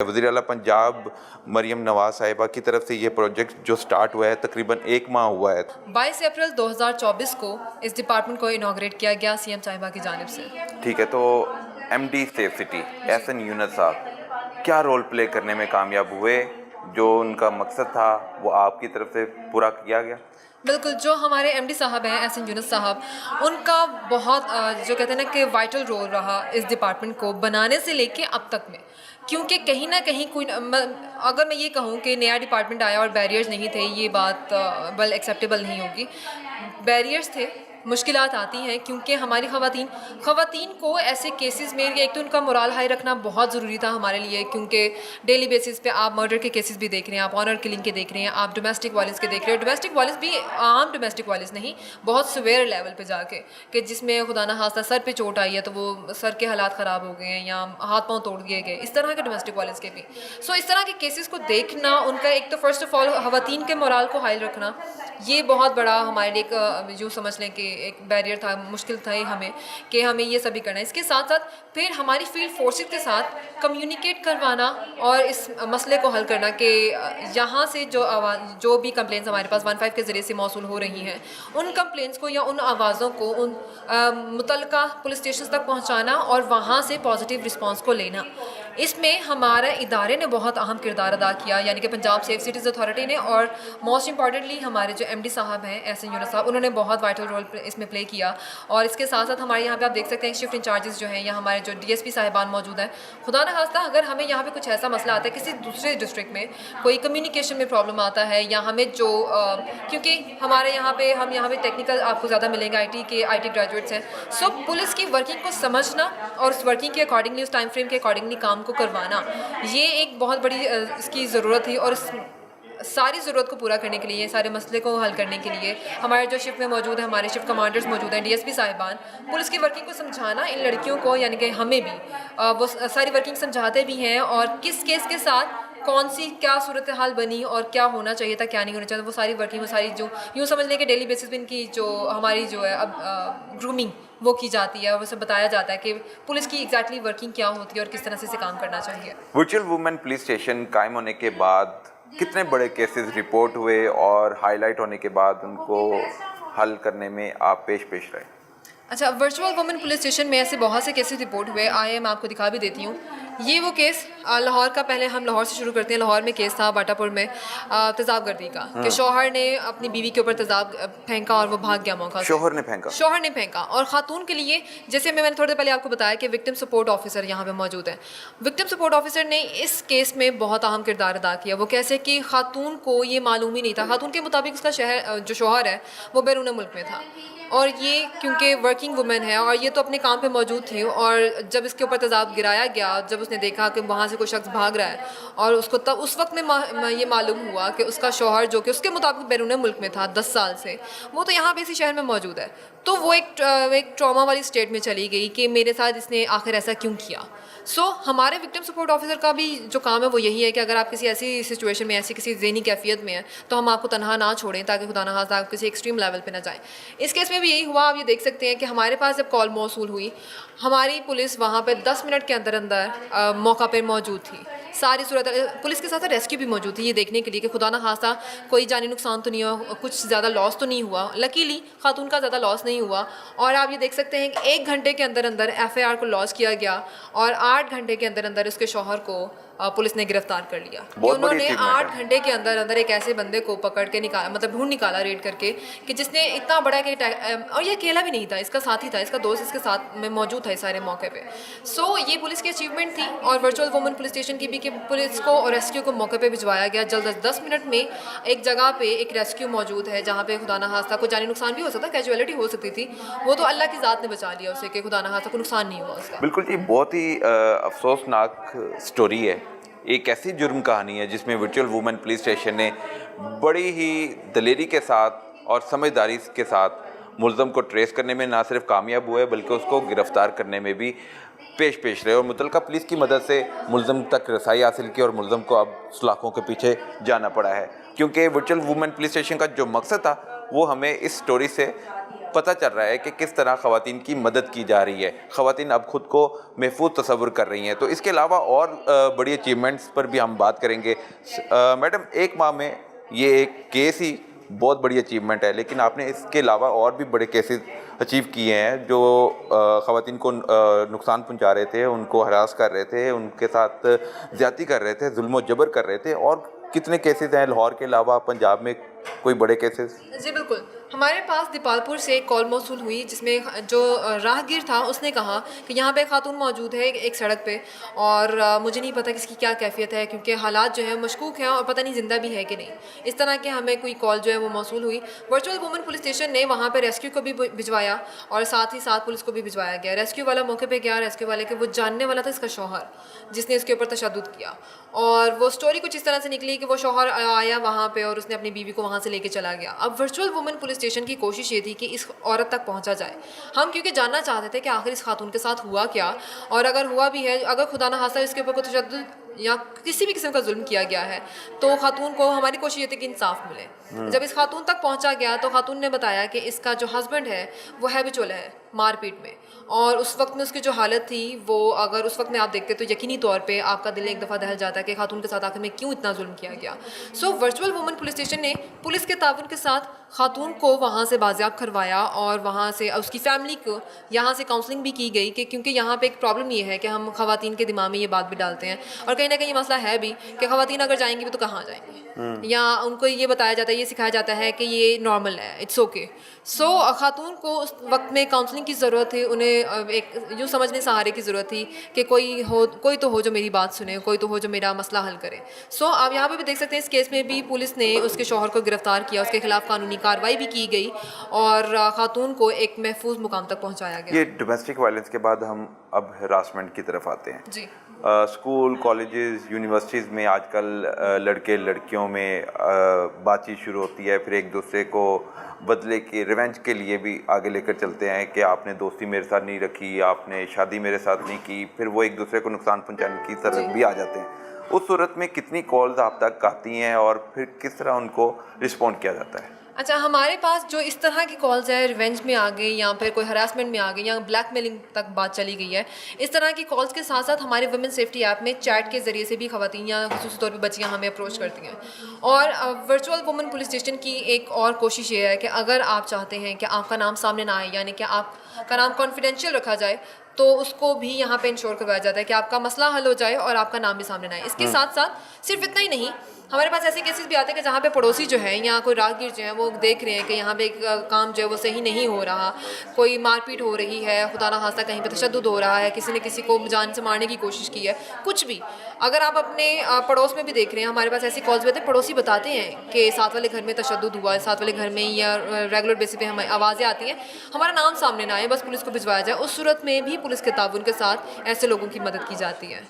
وزیر اعلیٰ پنجاب مریم نواز صاحبہ کی طرف سے یہ پروجیکٹ جو سٹارٹ ہوا ہے تقریباً 1 ماہ ہوا ہے. 22 اپریل 2024 کو اس ڈپارٹمنٹ کو انوگریٹ کیا گیا سی ایم صاحبہ کی جانب سے. ٹھیک ہے, تو ایم ڈی سیف سٹی احسن یونس صاحب کیا رول پلے کرنے میں کامیاب ہوئے؟ جو ان کا مقصد تھا وہ آپ کی طرف سے پورا کیا گیا؟ بالکل, جو ہمارے ایم ڈی صاحب ہیں احسن یونس صاحب, ان کا بہت جو کہتے ہیں نا کہ وائٹل رول رہا اس ڈپارٹمنٹ کو بنانے سے لے کے اب تک میں, کیونکہ کہیں نہ کہیں کوئی اگر میں یہ کہوں کہ نیا ڈپارٹمنٹ آیا اور بیریئرز نہیں تھے, یہ بات ویل ایکسیپٹیبل نہیں ہوگی. بیریئرز تھے, مشکلات آتی ہیں, کیونکہ ہماری خواتین کو ایسے کیسز میں ایک تو ان کا مورال ہائی رکھنا بہت ضروری تھا ہمارے لیے, کیونکہ ڈیلی بیسس پہ آپ مرڈر کے کیسز بھی دیکھ رہے ہیں, آپ آنر کلنگ کے دیکھ رہے ہیں, آپ ڈومیسٹک وائلنس کے دیکھ رہے ہیں. ڈومیسٹک وائلنس بھی عام ڈومیسٹک وائلنس نہیں, بہت سویئر لیول پہ جا کے, کہ جس میں خدا نہ خواستہ سر پہ چوٹ آئی ہے تو وہ سر کے حالات خراب ہو گئے ہیں یا ہاتھ پاؤں توڑ دیے گئے, اس طرح کے ڈومیسٹک وائلنس کے بھی. سو اس طرح کے کیسز کو دیکھنا, ان کا ایک تو فرسٹ آف آل خواتین کے مورال کو حائل رکھنا, یہ بہت بڑا ہمارے لیے ایک یوں سمجھ لیں کہ ایک بیریئر تھا, مشکل تھا ہمیں کہ ہمیں یہ سبھی کرنا ہے. اس کے ساتھ ساتھ پھر ہماری فیلڈ فورسز کے ساتھ کمیونیکیٹ کروانا اور اس مسئلے کو حل کرنا کہ یہاں سے جو بھی کمپلینس ہمارے پاس 15 کے ذریعے سے موصول ہو رہی ہیں, ان کمپلینس کو یا ان آوازوں کو ان متعلقہ پولیس اسٹیشنز تک پہنچانا اور وہاں سے پازیٹیو رسپانس کو لینا. اس میں ہمارے ادارے نے بہت اہم کردار ادا کیا, یعنی کہ پنجاب سیف سٹیز اتھارٹی نے, اور موسٹ امپارٹنٹلی ہمارے جو ایم ڈی صاحب ہیں احسن یونس صاحب, انہوں نے بہت وائٹل رول اس میں پلے کیا. اور اس کے ساتھ ساتھ ہمارے یہاں پہ آپ دیکھ سکتے ہیں شفٹ انچارجز جو ہیں یا ہمارے جو ڈی ایس پی صاحبان موجود ہیں. خدا نہ خواستہ اگر ہمیں یہاں پہ کچھ ایسا مسئلہ آتا ہے کسی دوسرے ڈسٹرکٹ میں, کوئی کمیونیکیشن میں پرابلم آتا ہے, یا ہمیں جو کیونکہ ہمارے یہاں پہ ٹیکنیکل آپ کو زیادہ ملیں گے, آئی ٹی گریجویٹس ہیں. سو پولیس کی ورکنگ کو سمجھنا اور اس ورکنگ کے اکارڈنگلی, اس ٹائم فریم کے اکارڈنگلی کام کو کروانا, یہ ایک بہت بڑی اس کی ضرورت تھی. اور اس ساری ضرورت کو پورا کرنے کے لیے, سارے مسئلے کو حل کرنے کے لیے ہمارے جو شفٹ میں موجود ہیں, ہمارے شفٹ کمانڈرز موجود ہیں, ڈی ایس پی صاحبان, پولیس کی ورکنگ کو سمجھانا ان لڑکیوں کو, یعنی کہ ہمیں بھی وہ ساری ورکنگ سمجھاتے بھی ہیں, اور کس کیس کے ساتھ کون سی کیا صورتحال بنی اور کیا ہونا چاہیے تھا کیا نہیں ہونا چاہیے, وہ ساری ورکنگ, وہ ساری جو یوں سمجھ لیں کہ ڈیلی بیسس پہ ان کی جو ہماری جو ہے اب گرومنگ وہ کی جاتی ہے, اور اسے بتایا جاتا ہے کہ پولیس کی ایگزیکٹلی ورکنگ کیا ہوتی ہے اور کس طرح سے کام کرنا چاہیے. ورچوئل وومن پولیس اسٹیشن قائم ہونے کے بعد کتنے بڑے کیسز رپورٹ ہوئے اور ہائی لائٹ ہونے کے بعد ان کو حل کرنے میں آپ پیش رہے؟ اچھا, ورچوئل وومن پولیس اسٹیشن میں ایسے بہت سے کیسز رپورٹ ہوئے آئے, میں آپ کو دکھا بھی دیتی ہوں. یہ وہ کیس لاہور کا, پہلے ہم لاہور سے شروع کرتے ہیں. لاہور میں کیس تھا باٹا پور میں تیزاب گردی کا, کہ شوہر نے اپنی بیوی کے اوپر تیزاب پھینکا اور وہ بھاگ گیا موقع سے. شوہر نے پھینکا. اور خاتون کے لیے, جیسے میں نے تھوڑی دیر پہلے آپ کو بتایا کہ وکٹم سپورٹ آفیسر یہاں پہ موجود ہیں. وکٹم سپورٹ آفیسر نے اس کیس میں بہت اہم کردار ادا کیا. وہ کیسے کہ خاتون کو یہ معلوم ہی نہیں تھا, خاتون کے مطابق اس کا جو شوہر ہے وہ بیرون ملک میں تھا, اور یہ کیونکہ ورکنگ وومن ہے اور یہ تو اپنے کام پہ موجود تھی, اور جب اس کے اوپر تیزاب گرایا گیا, جب اس نے دیکھا کہ وہاں سے کوئی شخص بھاگ رہا ہے, اور اس کو تب اس وقت میں یہ معلوم ہوا کہ اس کا شوہر جو کہ اس کے مطابق بیرون ملک میں تھا 10 سال سے, وہ تو یہاں پہ اسی شہر میں موجود ہے. تو وہ ایک ٹراما والی اسٹیٹ میں چلی گئی کہ میرے ساتھ اس نے آخر ایسا کیوں کیا. سو ہمارے وکٹم سپورٹ آفیسر کا بھی جو کام ہے وہ یہی ہے کہ اگر آپ کسی ایسی سچویشن میں, ایسی کسی ذہنی کیفیت میں ہیں, تو ہم آپ کو تنہا نہ چھوڑیں تاکہ خدا نہ خواستہ آپ کسی ایکسٹریم لیول پہ نہ جائیں. اس کیس میں بھی یہی ہوا. آپ یہ دیکھ سکتے ہیں کہ ہمارے پاس جب کال موصول ہوئی, ہماری پولیس وہاں پہ 10 منٹ کے اندر موقع پہ موجود تھی. ساری صورت پولیس کے ساتھ ریسکیو بھی موجود تھی, یہ دیکھنے کے لیے کہ خدا نہ خواستہ کوئی جانی نقصان تو نہیں ہوا, کچھ زیادہ لاس تو نہیں ہوا. لکیلی خاتون کا زیادہ لاس نہیں ہوا. اور آپ یہ دیکھ سکتے ہیں کہ 1 گھنٹے کے اندر ایف آئی آر کو لاس کیا گیا, اور 8 گھنٹے کے اندر اس کے شوہر کو پولیس نے گرفتار کر لیا. انہوں نے 8 گھنٹے کے اندر ایک ایسے بندے کو پکڑ کے نکالا, مطلب ڈھونڈ نکالا ریڈ کر کے, کہ جس نے اتنا بڑا کہ اور یہ اکیلا بھی نہیں تھا, اس کا ساتھی تھا, اس کا دوست اس کے ساتھ میں موجود تھا اس سارے موقع پہ. سو یہ پولیس کی اچیومنٹ تھی. اور ورچوئل وومن پولیس اسٹیشن کی بھی کہ پولیس کو اور ریسکیو کو موقع پہ بھجوایا گیا جلد از 10 منٹ میں. ایک جگہ پہ ایک ریسکیو موجود ہے جہاں پہ خدا نہ خواستہ کوئی جانی نقصان بھی ہو سکتا, کیجویلٹی ہو سکتی تھی, وہ تو اللہ کی ذات نے بچا لیا اسے کہ خدا نہ خواستہ کوئی نقصان نہیں ہوا اس کا. بالکل جی, بہت ہی افسوسناک سٹوری ہے. ایک ایسی جرم کہانی ہے جس میں ورچوئل وومن پولیس اسٹیشن نے بڑی ہی دلیری کے ساتھ اور سمجھداری کے ساتھ ملزم کو ٹریس کرنے میں نہ صرف کامیاب ہوئے بلکہ اس کو گرفتار کرنے میں بھی پیش رہے, اور متعلقہ پولیس کی مدد سے ملزم تک رسائی حاصل کی, اور ملزم کو اب سلاخوں کے پیچھے جانا پڑا ہے. کیونکہ ورچوئل وومن پولیس اسٹیشن کا جو مقصد تھا وہ ہمیں اس سٹوری سے پتہ چل رہا ہے کہ کس طرح خواتین کی مدد کی جا رہی ہے, خواتین اب خود کو محفوظ تصور کر رہی ہیں. تو اس کے علاوہ اور بڑی اچیومنٹس پر بھی ہم بات کریں گے. میڈم, ایک ماہ میں یہ ایک کیس ہی بہت بڑی اچیومنٹ ہے, لیکن آپ نے اس کے علاوہ اور بھی بڑے کیسز اچیو کیے ہیں جو خواتین کو نقصان پہنچا رہے تھے, ان کو ہراس کر رہے تھے, ان کے ساتھ زیادتی کر رہے تھے, ظلم و جبر کر رہے تھے. اور کتنے کیسز ہیں لاہور کے علاوہ پنجاب میں کوئی بڑے کیسز؟ جی بالکل, ہمارے پاس دیپالپور سے ایک کال موصول ہوئی جس میں جو راہگیر تھا اس نے کہا کہ یہاں پہ خاتون موجود ہے ایک سڑک پہ, اور مجھے نہیں پتہ کہ اس کی کیا کیفیت ہے کیونکہ حالات جو ہیں مشکوک ہیں اور پتہ نہیں زندہ بھی ہے کہ نہیں. اس طرح کے ہمیں کوئی کال جو ہے وہ موصول ہوئی. ورچوئل وومن پولیس اسٹیشن نے وہاں پہ ریسکیو کو بھی بھجوایا اور ساتھ ہی ساتھ پولیس کو بھی بھجوایا گیا. ریسکیو والا موقع پہ گیا, ریسکیو والے کے وہ جاننے والا تھا اس کا شوہر جس نے اس کے اوپر تشدد کیا, اور وہ سٹوری کچھ اس طرح سے نکلی کہ وہ شوہر آیا وہاں پہ اور اس نے اپنی بیوی کو وہاں سے لے کے چلا گیا. اب ورچوئل وومن پولیس اسٹیشن کی کوشش یہ تھی کہ اس عورت تک پہنچا جائے. ہم کیونکہ جاننا چاہتے تھے کہ آخر اس خاتون کے ساتھ ہوا کیا, اور اگر ہوا بھی ہے, اگر خدا نخواستہ اس کے اوپر کوئی تشدد یا کسی بھی قسم کا ظلم کیا گیا ہے تو خاتون کو, ہماری کوشش یہ تھی کہ انصاف ملے. جب اس خاتون تک پہنچا گیا تو خاتون نے بتایا کہ اس کا جو ہسبینڈ ہے وہ ہیبچول ہے مار پیٹ میں, اور اس وقت میں اس کی جو حالت تھی وہ اگر اس وقت میں آپ دیکھتے تو یقینی طور پہ آپ کا دل ایک دفعہ دہل جاتا ہے کہ خاتون کے ساتھ آخر میں کیوں اتنا ظلم کیا گیا. سو ورچوئل وومن پولیس اسٹیشن نے پولیس کے تعاون کے ساتھ خاتون کو وہاں سے بازیاب کروایا, اور وہاں سے اس کی فیملی کو یہاں سے کاؤنسلنگ بھی کی گئی کہ کیونکہ یہاں پہ ایک پرابلم یہ ہے کہ ہم خواتین کے دماغ میں یہ بات بھی ڈالتے ہیں, اور کہیں نہ کہیں یہ مسئلہ ہے بھی کہ خواتین اگر جائیں گی بھی تو کہاں جائیں گی, یا ان کو یہ بتایا جاتا ہے, یہ سکھایا جاتا ہے کہ یہ نارمل ہے, اٹس اوکے. سو خاتون کو اس وقت میں کاؤنسلنگ کی ضرورت تھی, انہیں ایک یوں سمجھنے سہارے کی ضرورت تھی کہ کوئی تو ہو جو میری بات سنے, کوئی تو ہو جو میرا مسئلہ حل کرے. سو آپ یہاں پہ بھی دیکھ سکتے ہیں اس کیس میں بھی پولیس نے اس کے شوہر کو گرفتار کیا, اس کے خلاف قانونی کارروائی بھی کی گئی اور خاتون کو ایک محفوظ مقام تک پہنچایا گیا. یہ ڈومیسٹک وائلنس کے بعد ہم اب ہراسمنٹ کی طرف آتے ہیں. جی, اسکول, کالجز, یونیورسٹیز میں آج کل لڑکے لڑکیوں میں بات چیت شروع ہوتی ہے, پھر ایک دوسرے کو بدلے کے ریونج کے لیے بھی آگے لے کر چلتے ہیں کہ آپ نے دوستی میرے ساتھ نہیں رکھی, آپ نے شادی میرے ساتھ نہیں کی, پھر وہ ایک دوسرے کو نقصان پہنچانے کی طرف بھی آ جاتے ہیں. اس صورت میں کتنی کالز آپ تک آتی ہیں اور پھر کس طرح ان کو رسپونڈ کیا جاتا ہے؟ اچھا, ہمارے پاس جو اس طرح کی کالز ہے ریونج میں آ گئی یا پھر کوئی ہراسمنٹ میں آ گئی یا بلیک میلنگ تک بات چلی گئی ہے, اس طرح کی کالز کے ساتھ ساتھ ہمارے ویمن سیفٹی ایپ میں چیٹ کے ذریعے سے بھی خواتین یا خصوصی طور پہ بچیاں ہمیں اپروچ کرتی ہیں. اور ورچوئل وومن پولیس اسٹیشن کی ایک اور کوشش یہ ہے کہ اگر آپ چاہتے ہیں کہ آپ کا نام سامنے نہ آئے, یعنی کہ آپ کا نام کانفیڈینشیل رکھا جائے, تو اس کو بھی یہاں پہ انشور کروایا جاتا ہے کہ آپ کا مسئلہ حل ہو جائے اور آپ کا نام بھی سامنے نہ آئے. اس کے ساتھ ساتھ صرف اتنا ہی نہیں, ہمارے پاس ایسے کیسز بھی آتے ہیں کہ جہاں پہ پڑوسی جو ہیں یا کوئی راہگیر جو ہیں وہ دیکھ رہے ہیں کہ یہاں پہ ایک کام جو ہے وہ صحیح نہیں ہو رہا, کوئی مار پیٹ ہو رہی ہے, خدا نخواستہ کہیں پہ تشدد ہو رہا ہے, کسی نے کسی کو جان سے مارنے کی کوشش کی ہے, کچھ بھی اگر آپ اپنے پڑوس میں بھی دیکھ رہے ہیں, ہمارے پاس ایسی کالز بھی آتے ہیں, پڑوسی بتاتے ہیں کہ ساتھ والے گھر میں تشدد ہوا ہے, ساتھ والے گھر میں یا ریگولر بیسس پہ ہمیں آوازیں آتی ہیں, ہمارا نام سامنے نہ آئے, بس پولیس کو بھجوایا جائے. اس صورت میں بھی پولیس کے تعاون کے ساتھ ایسے لوگوں کی مدد کی جاتی ہے.